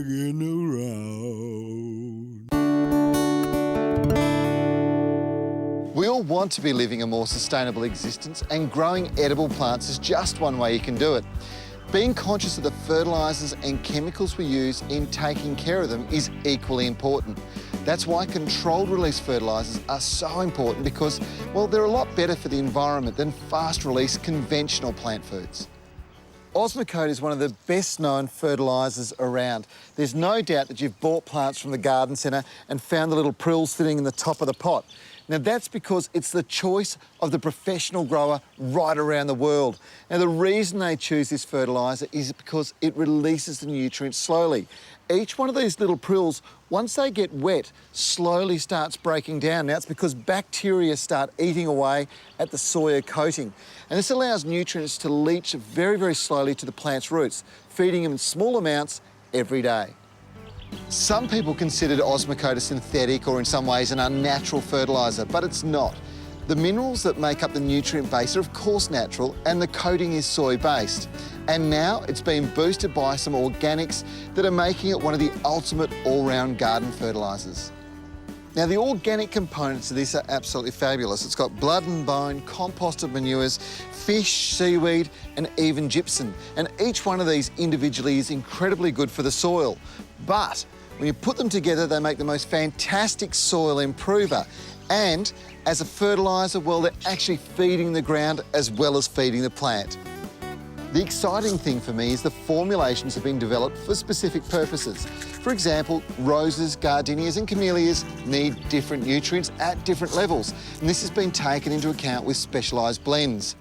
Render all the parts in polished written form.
dragging around. We all want to be living a more sustainable existence, and growing edible plants is just one way you can do it. Being conscious of the fertilisers and chemicals we use in taking care of them is equally important. That's why controlled release fertilisers are so important because, well, they're a lot better for the environment than fast release conventional plant foods. Osmcote is one of the best known fertilisers around. There's no doubt that you've bought plants from the garden centre and found the little prills sitting in the top of the pot. Now that's because it's the choice of the professional grower right around the world. Now the reason they choose this fertiliser is because it releases the nutrients slowly. Each one of these little prills, once they get wet, slowly starts breaking down. Now it's because bacteria start eating away at the soil coating. And this allows nutrients to leach very, very slowly to the plant's roots, feeding them in small amounts every day. Some people consider Osmcote a synthetic or in some ways an unnatural fertiliser, but it's not. The minerals that make up the nutrient base are of course natural, and the coating is soy-based. And now it's been boosted by some organics that are making it one of the ultimate all-round garden fertilisers. Now the organic components of this are absolutely fabulous. It's got blood and bone, composted manures, fish, seaweed and even gypsum. And each one of these individually is incredibly good for the soil. But when you put them together, they make the most fantastic soil improver. And as a fertiliser, well, they're actually feeding the ground as well as feeding the plant. The exciting thing for me is the formulations have been developed for specific purposes. For example, roses, gardenias and camellias need different nutrients at different levels, and this has been taken into account with specialised blends.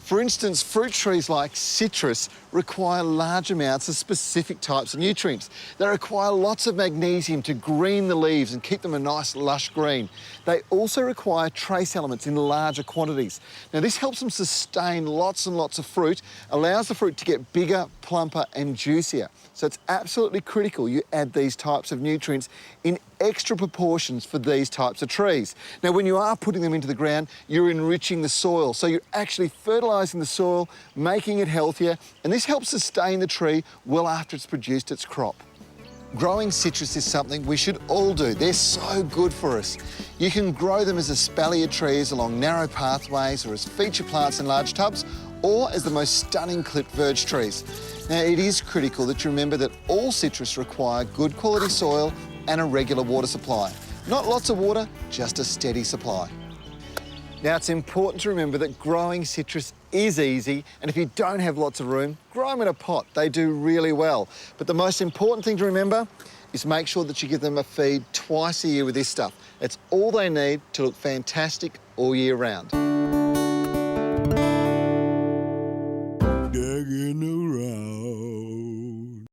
For instance, fruit trees like citrus require large amounts of specific types of nutrients. They require lots of magnesium to green the leaves and keep them a nice lush green. They also require trace elements in larger quantities. Now this helps them sustain lots and lots of fruit, allows the fruit to get bigger, plumper and juicier. So it's absolutely critical you add these types of nutrients in extra proportions for these types of trees. Now when you are putting them into the ground, you're enriching the soil. So you're actually fertilising the soil, making it healthier, and this helps sustain the tree well after it's produced its crop. Growing citrus is something we should all do. They're so good for us. You can grow them as espalier trees along narrow pathways or as feature plants in large tubs, or as the most stunning clipped verge trees. Now it is critical that you remember that all citrus require good quality soil and a regular water supply. Not lots of water, just a steady supply. Now it's important to remember that growing citrus is easy, and if you don't have lots of room, grow them in a pot. They do really well. But the most important thing to remember is make sure that you give them a feed twice a year with this stuff. It's all they need to look fantastic all year round.